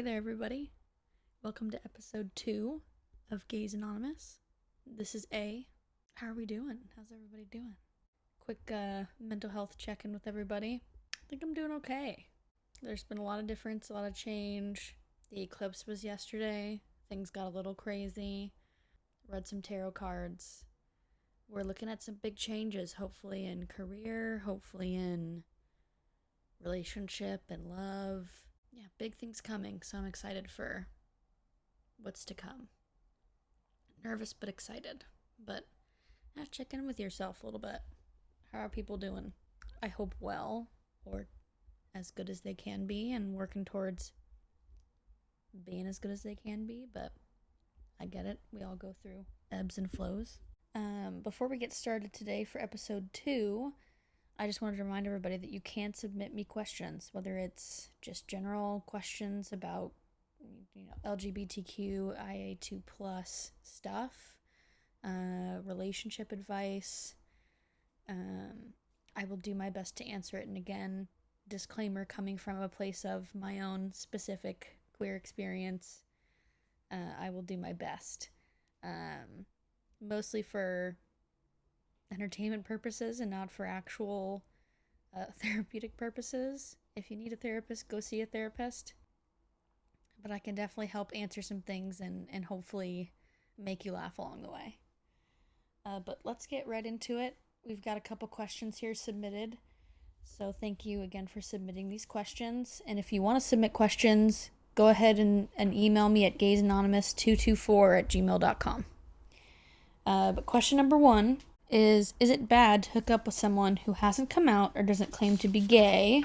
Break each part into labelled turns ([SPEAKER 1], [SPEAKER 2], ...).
[SPEAKER 1] Hey there, everybody. Welcome to episode 2 of Gays Anonymous. This is A. How are we doing? How's everybody doing? Quick mental health check-in with everybody. I think I'm doing okay. There's been a lot of difference, a lot of change. The eclipse was yesterday. Things got a little crazy. Read some tarot cards. We're looking at some big changes, hopefully in career, hopefully in relationship and love. Yeah, big things coming, so I'm excited for what's to come. Nervous but excited. But check in with yourself a little bit. How are people doing? I hope well, or as good as they can be, and working towards being as good as they can be, but I get it. We all go through ebbs and flows. Before we get started today for episode 2, I just wanted to remind everybody that you can submit me questions, whether it's just general questions about, LGBTQ, IA2+ stuff, relationship advice. I will do my best to answer it. And again, disclaimer coming from a place of my own specific queer experience, I will do my best. Mostly for entertainment purposes and not for actual therapeutic purposes. If you need a therapist, go see a therapist. But I can definitely help answer some things and hopefully make you laugh along the way. But let's get right into it. We've got a couple questions here submitted. So thank you again for submitting these questions. And if you want to submit questions, go ahead and email me at gaysanonymous224@gmail.com. But question number 1 is it bad to hook up with someone who hasn't come out or doesn't claim to be gay,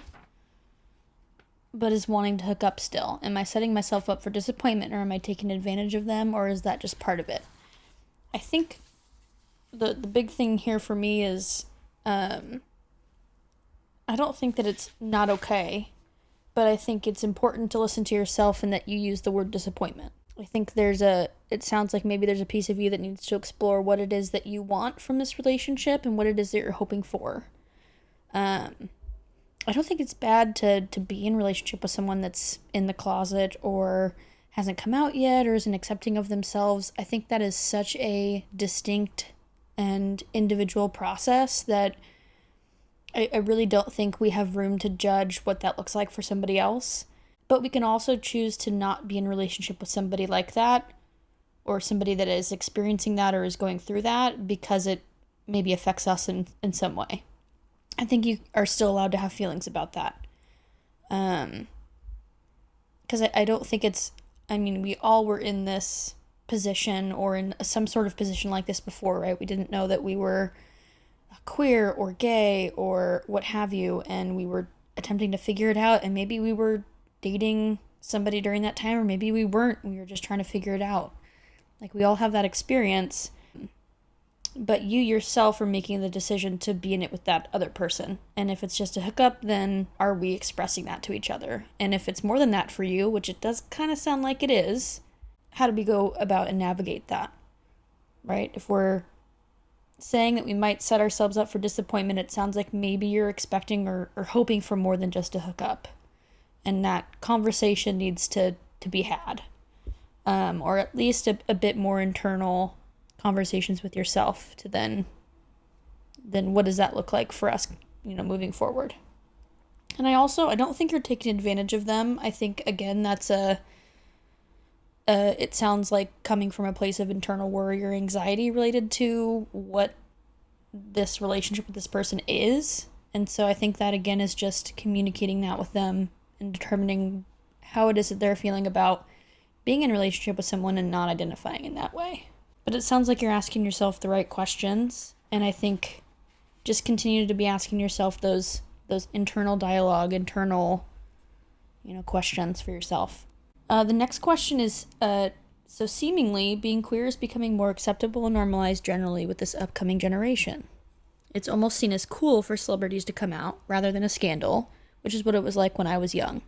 [SPEAKER 1] but is wanting to hook up still? Am I setting myself up for disappointment, or am I taking advantage of them, or is that just part of it? I think the big thing here for me is I don't think that it's not okay, but I think it's important to listen to yourself and that you use the word disappointment. I think it sounds like maybe there's a piece of you that needs to explore what it is that you want from this relationship and what it is that you're hoping for. I don't think it's bad to be in a relationship with someone that's in the closet or hasn't come out yet or isn't accepting of themselves. I think that is such a distinct and individual process that I really don't think we have room to judge what that looks like for somebody else. But we can also choose to not be in a relationship with somebody like that, or somebody that is experiencing that or is going through that, because it maybe affects us in some way. I think you are still allowed to have feelings about that. Because I don't think we all were in this position or in some sort of position like this before, right? We didn't know that we were queer or gay or what have you, and we were attempting to figure it out, and maybe we were dating somebody during that time, or maybe we weren't. We were just trying to figure it out. Like, we all have that experience, but you yourself are making the decision to be in it with that other person. And if it's just a hookup, then are we expressing that to each other? And if it's more than that for you, which it does kind of sound like it is, how do we go about and navigate that, right? If we're saying that we might set ourselves up for disappointment, it sounds like maybe you're expecting or hoping for more than just a hookup. And that conversation needs to be had. Or at least a bit more internal conversations with yourself to then what does that look like for us, moving forward. And I don't think you're taking advantage of them. I think, again, that's it sounds like coming from a place of internal worry or anxiety related to what this relationship with this person is. And so I think that, again, is just communicating that with them and determining how it is that they're feeling about being in a relationship with someone and not identifying in that way. But it sounds like you're asking yourself the right questions, and I think just continue to be asking yourself those internal dialogue, questions for yourself. The next question is, so seemingly being queer is becoming more acceptable and normalized generally with this upcoming generation. It's almost seen as cool for celebrities to come out rather than a scandal, which is what it was like when I was young.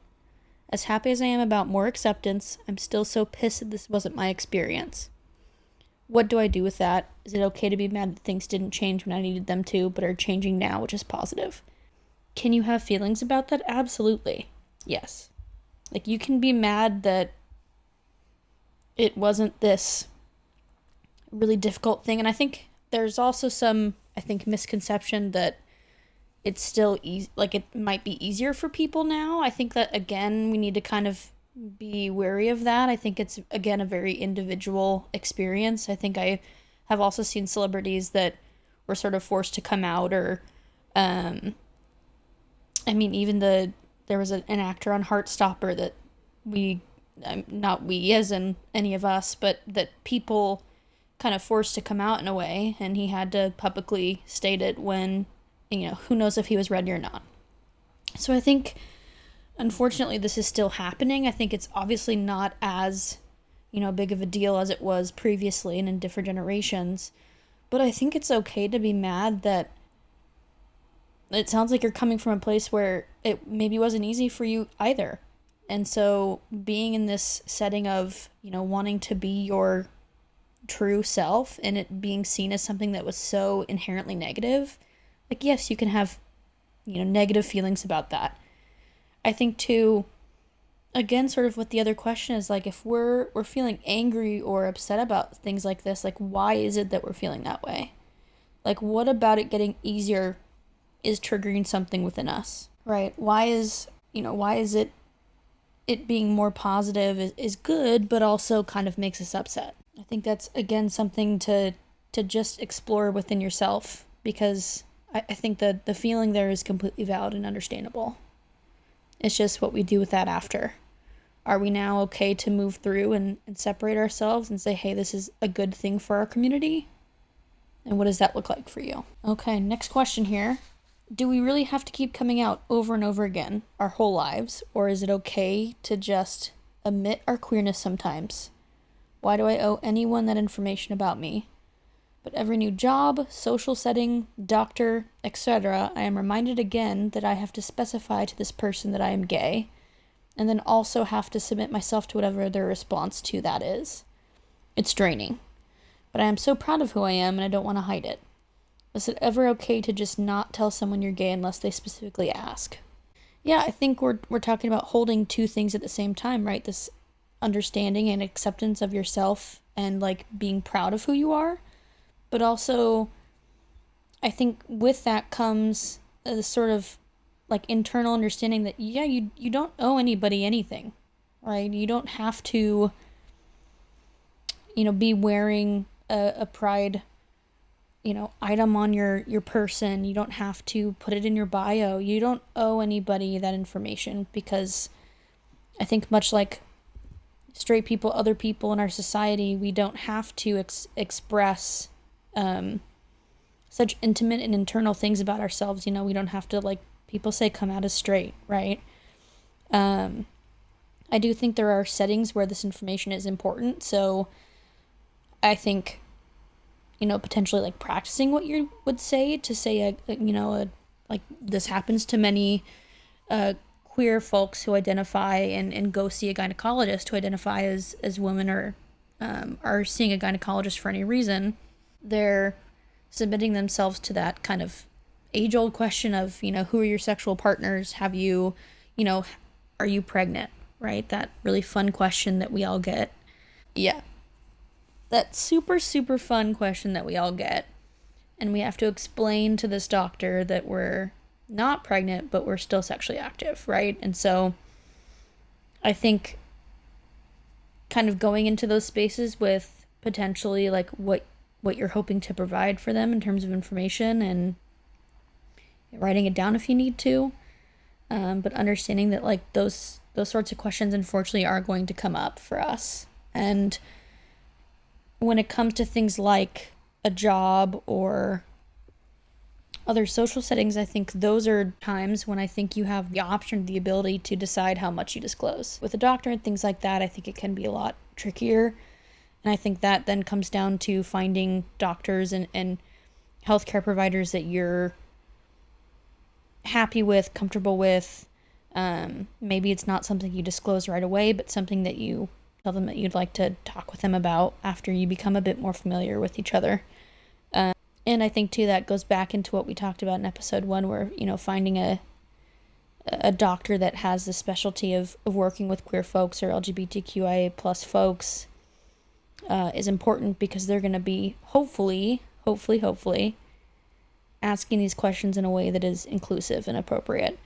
[SPEAKER 1] As happy as I am about more acceptance, I'm still so pissed that this wasn't my experience. What do I do with that? Is it okay to be mad that things didn't change when I needed them to, but are changing now, which is positive? Can you have feelings about that? Absolutely. Yes. Like, you can be mad that it wasn't this really difficult thing. And I think there's also some, I think, misconception that it's still easy, like it might be easier for people now. I think that, again, we need to kind of be wary of that. I think it's, again, a very individual experience. I think I have also seen celebrities that were sort of forced to come out, or I mean, even there was an actor on Heartstopper that we, not we as in any of us, but that people kind of forced to come out in a way, and he had to publicly state it when, who knows if he was ready or not. So I think, unfortunately, this is still happening. I think it's obviously not as, big of a deal as it was previously and in different generations. But I think it's okay to be mad that it sounds like you're coming from a place where it maybe wasn't easy for you either. And so being in this setting of, wanting to be your true self and it being seen as something that was so inherently negative, like, yes, you can have, negative feelings about that. I think too, again, sort of what the other question is, like, if we're feeling angry or upset about things like this, like, why is it that we're feeling that way? Like, what about it getting easier is triggering something within us, right? Why is it being more positive is good, but also kind of makes us upset? I think that's, again, something to just explore within yourself, because I think that the feeling there is completely valid and understandable. It's just what we do with that after. Are we now okay to move through and separate ourselves and say, hey, this is a good thing for our community? And what does that look like for you? Okay, next question here. Do we really have to keep coming out over and over again our whole lives? Or is it okay to just admit our queerness sometimes? Why do I owe anyone that information about me? But every new job, social setting, doctor, etc., I am reminded again that I have to specify to this person that I am gay, and then also have to submit myself to whatever their response to that is. It's draining. But I am so proud of who I am, and I don't want to hide it. Is it ever okay to just not tell someone you're gay unless they specifically ask? Yeah, I think we're talking about holding two things at the same time, right? This understanding and acceptance of yourself and, like, being proud of who you are. But also, I think with that comes a sort of, like, internal understanding that, yeah, you don't owe anybody anything, right? You don't have to, be wearing a pride, item on your person. You don't have to put it in your bio. You don't owe anybody that information, because I think much like straight people, other people in our society, we don't have to express such intimate and internal things about ourselves. We don't have to, like, people say, come out as straight, right? I do think there are settings where this information is important. So I think, potentially, like, practicing what you would say to say, like, this happens to many queer folks who identify and go see a gynecologist, who identify as women, or are seeing a gynecologist for any reason. They're submitting themselves to that kind of age-old question of, who are your sexual partners? Have you, are you pregnant? Right? That really fun question that we all get. Yeah. That super, super fun question that we all get. And we have to explain to this doctor that we're not pregnant, but we're still sexually active, right? And so I think kind of going into those spaces with potentially, like, what you're hoping to provide for them in terms of information, and writing it down if you need to, but understanding that, like, those sorts of questions unfortunately are going to come up for us. And when it comes to things like a job or other social settings, I think those are times when I think you have the option, the ability to decide how much you disclose. With a doctor and things like that, I think it can be a lot trickier. And I think that then comes down to finding doctors and healthcare providers that you're happy with, comfortable with. Maybe it's not something you disclose right away, but something that you tell them that you'd like to talk with them about after you become a bit more familiar with each other. And I think, too, that goes back into what we talked about in episode 1, where, finding a a doctor that has the specialty of working with queer folks or LGBTQIA plus folks is important, because they're going to be hopefully asking these questions in a way that is inclusive and appropriate.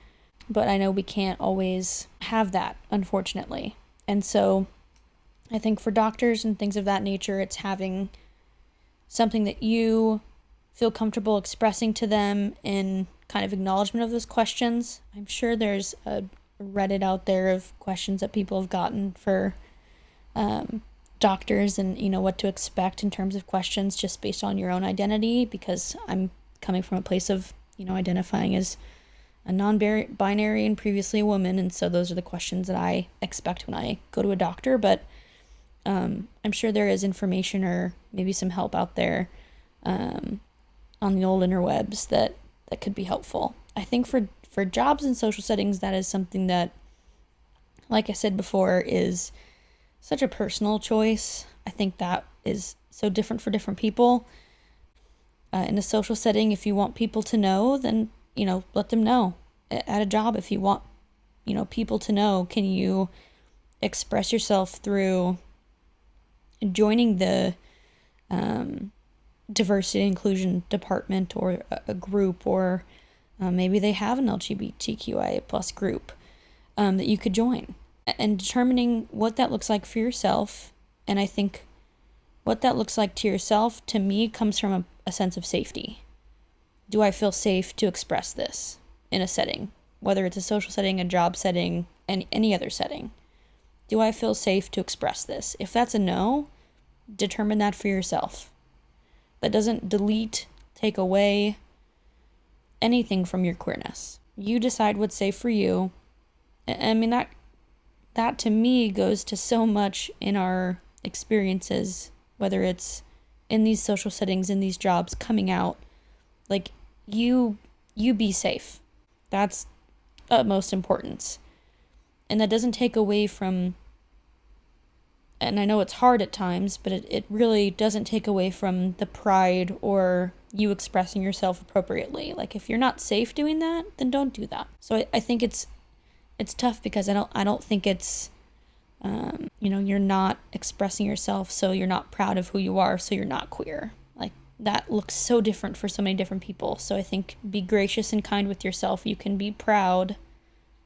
[SPEAKER 1] But I know we can't always have that, unfortunately. And so I think for doctors and things of that nature, it's having something that you feel comfortable expressing to them in kind of acknowledgement of those questions. I'm sure there's a Reddit out there of questions that people have gotten for doctors, and what to expect in terms of questions just based on your own identity, because I'm coming from a place of identifying as a non-binary and previously a woman, and so those are the questions that I expect when I go to a doctor. But I'm sure there is information or maybe some help out there on the old interwebs that could be helpful. I think for jobs and social settings, that is something that, like I said before, is such a personal choice. I think that is so different for different people. In a social setting, if you want people to know, then, let them know. At a job, if you want, people to know, can you express yourself through joining the diversity and inclusion department or a group, or maybe they have an LGBTQIA plus group that you could join, and determining what that looks like for yourself. And I think what that looks like to yourself, to me, comes from a sense of safety. Do I feel safe to express this in a setting, whether it's a social setting, a job setting, and any other setting? Do I feel safe to express this? If that's a no, determine that for yourself. That doesn't take away anything from your queerness. You decide what's safe for you. I mean, that to me goes to so much in our experiences, whether it's in these social settings, in these jobs, coming out. Like, you be safe. That's utmost importance. And that doesn't take away from, and I know it's hard at times, but it really doesn't take away from the pride or you expressing yourself appropriately. Like, if you're not safe doing that, then don't do that. So I think it's tough, because I don't think it's, you're not expressing yourself, so you're not proud of who you are, so you're not queer. Like, that looks so different for so many different people. So I think be gracious and kind with yourself. You can be proud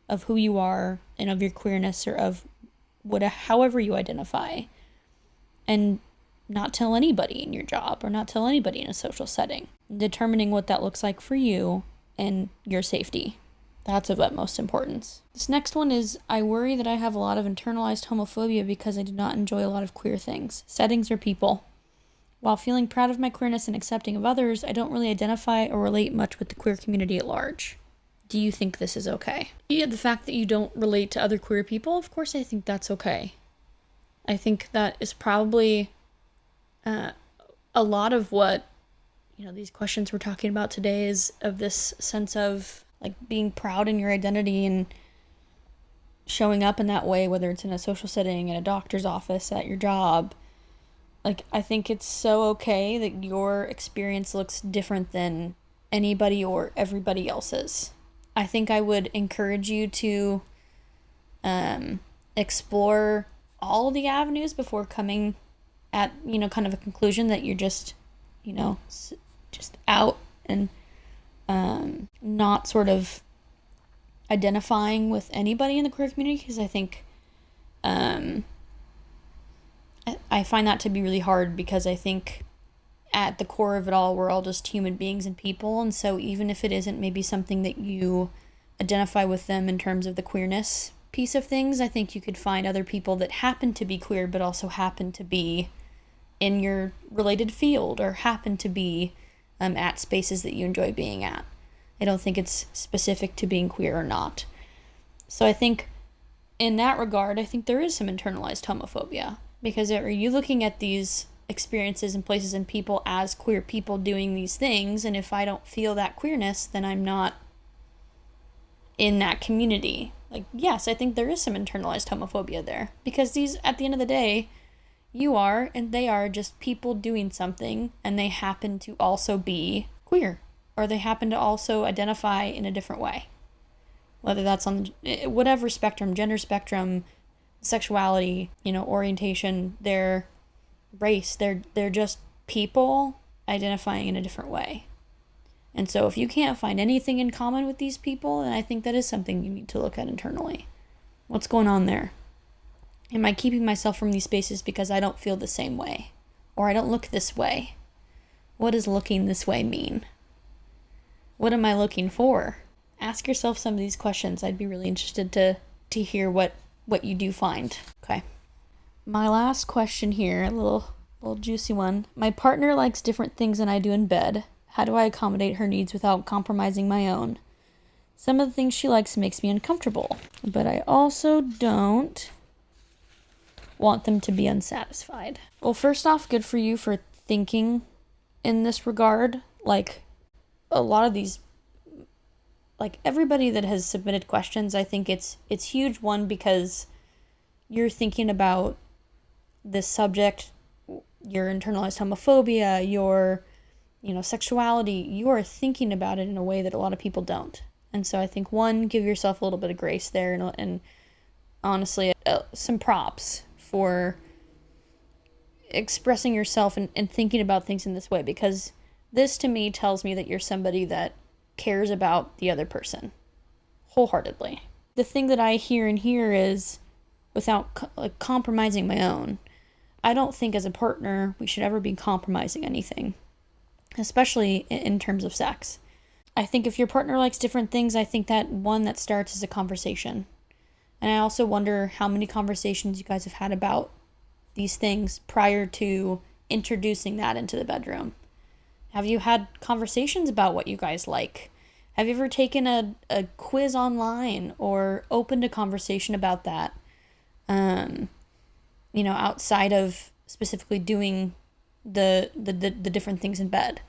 [SPEAKER 1] of who you are and of your queerness, or of however you identify, and not tell anybody in your job or not tell anybody in a social setting. Determining what that looks like for you and your safety. That's of utmost importance. This next one is, I worry that I have a lot of internalized homophobia because I do not enjoy a lot of queer things, settings, or people. While feeling proud of my queerness and accepting of others, I don't really identify or relate much with the queer community at large. Do you think this is okay? Yeah, the fact that you don't relate to other queer people, of course I think that's okay. I think that is probably a lot of what, these questions we're talking about today is of this sense of, like, being proud in your identity and showing up in that way, whether it's in a social setting, in a doctor's office, at your job. Like, I think it's so okay that your experience looks different than anybody or everybody else's. I think I would encourage you to explore all the avenues before coming at, kind of a conclusion that you're just, just out and not sort of identifying with anybody in the queer community, because I think I find that to be really hard, because I think at the core of it all, we're all just human beings and people. And so even if it isn't maybe something that you identify with them in terms of the queerness piece of things, I think you could find other people that happen to be queer, but also happen to be in your related field, or happen to be at spaces that you enjoy being at. I don't think it's specific to being queer or not. So I think in that regard, I think there is some internalized homophobia, because are you looking at these experiences and places and people as queer people doing these things, and if I don't feel that queerness, then I'm not in that community. Like, yes, I think there is some internalized homophobia there, because these, at the end of the day, you are and they are just people doing something, and they happen to also be queer, or they happen to also identify in a different way. whether that's on whatever spectrum, gender spectrum, sexuality, orientation, their race, they're just people identifying in a different way. And so if you can't find anything in common with these people, then I think that is something you need to look at internally. What's going on there? Am I keeping myself from these spaces because I don't feel the same way? Or I don't look this way? What does looking this way mean? What am I looking for? Ask yourself some of these questions. I'd be really interested to hear what you do find. Okay. My last question here, a little juicy one. My partner likes different things than I do in bed. How do I accommodate her needs without compromising my own? Some of the things she likes makes me uncomfortable, but I also don't want them to be unsatisfied. Well, first off, good for you for thinking in this regard. Like, a lot of these, like, everybody that has submitted questions, I think it's huge, one, because you're thinking about this subject, your internalized homophobia, your sexuality. You are thinking about it in a way that a lot of people don't. And so I think, one, give yourself a little bit of grace there, and honestly, some props for expressing yourself and thinking about things in this way, because this to me tells me that you're somebody that cares about the other person wholeheartedly. The thing that I hear in here is, without compromising my own, I don't think as a partner we should ever be compromising anything, especially in terms of sex. I think if your partner likes different things, I think that starts as a conversation. And I also wonder how many conversations you guys have had about these things prior to introducing that into the bedroom. Have you had conversations about what you guys like? Have you ever taken a quiz online or opened a conversation about that? Outside of specifically doing the different things in bed.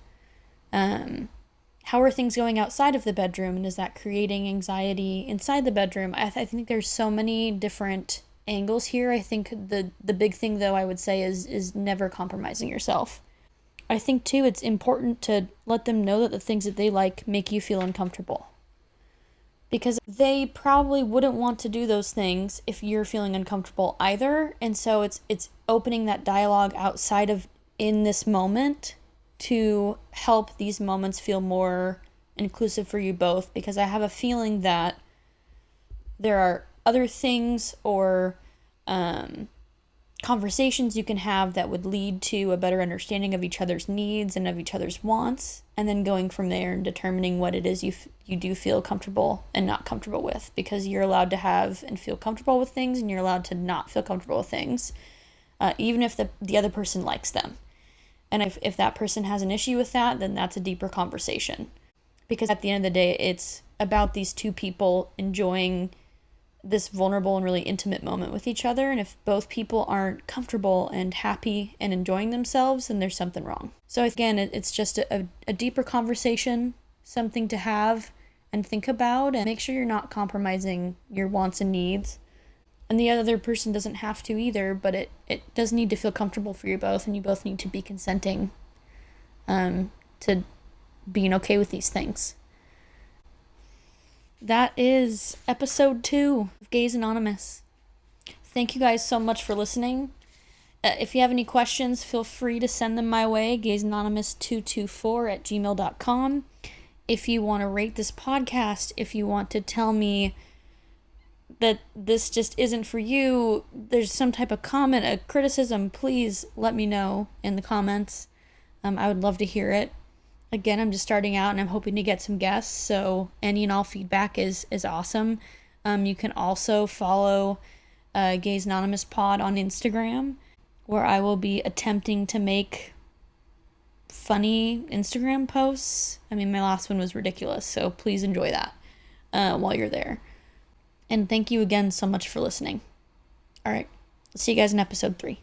[SPEAKER 1] How are things going outside of the bedroom, and is that creating anxiety inside the bedroom? I think there's so many different angles here. I think the big thing, though, I would say is never compromising yourself. I think, too, it's important to let them know that the things that they like make you feel uncomfortable, because they probably wouldn't want to do those things if you're feeling uncomfortable either. And so it's opening that dialogue outside of in this moment to help these moments feel more inclusive for you both, because I have a feeling that there are other things or conversations you can have that would lead to a better understanding of each other's needs and of each other's wants, and then going from there and determining what it is you do feel comfortable and not comfortable with, because you're allowed to have and feel comfortable with things, and you're allowed to not feel comfortable with things, even if the other person likes them. And if that person has an issue with that, then that's a deeper conversation, because at the end of the day, it's about these two people enjoying this vulnerable and really intimate moment with each other. And if both people aren't comfortable and happy and enjoying themselves, then there's something wrong. So again, it's just a deeper conversation, something to have and think about, and make sure you're not compromising your wants and needs. And the other person doesn't have to either, but it does need to feel comfortable for you both, and you both need to be consenting to being okay with these things. That is episode 2 of Gays Anonymous. Thank you guys so much for listening. If you have any questions, feel free to send them my way, gaysanonymous224@gmail.com. If you want to rate this podcast, if you want to tell me that this just isn't for you, there's some type of comment, a criticism, please let me know in the comments. I would love to hear it. Again, I'm just starting out and I'm hoping to get some guests, so any and all feedback is awesome. You can also follow Gays Anonymous Pod on Instagram, where I will be attempting to make funny Instagram posts. I mean, my last one was ridiculous, so please enjoy that while you're there. And thank you again so much for listening. All right, see you guys in episode 3.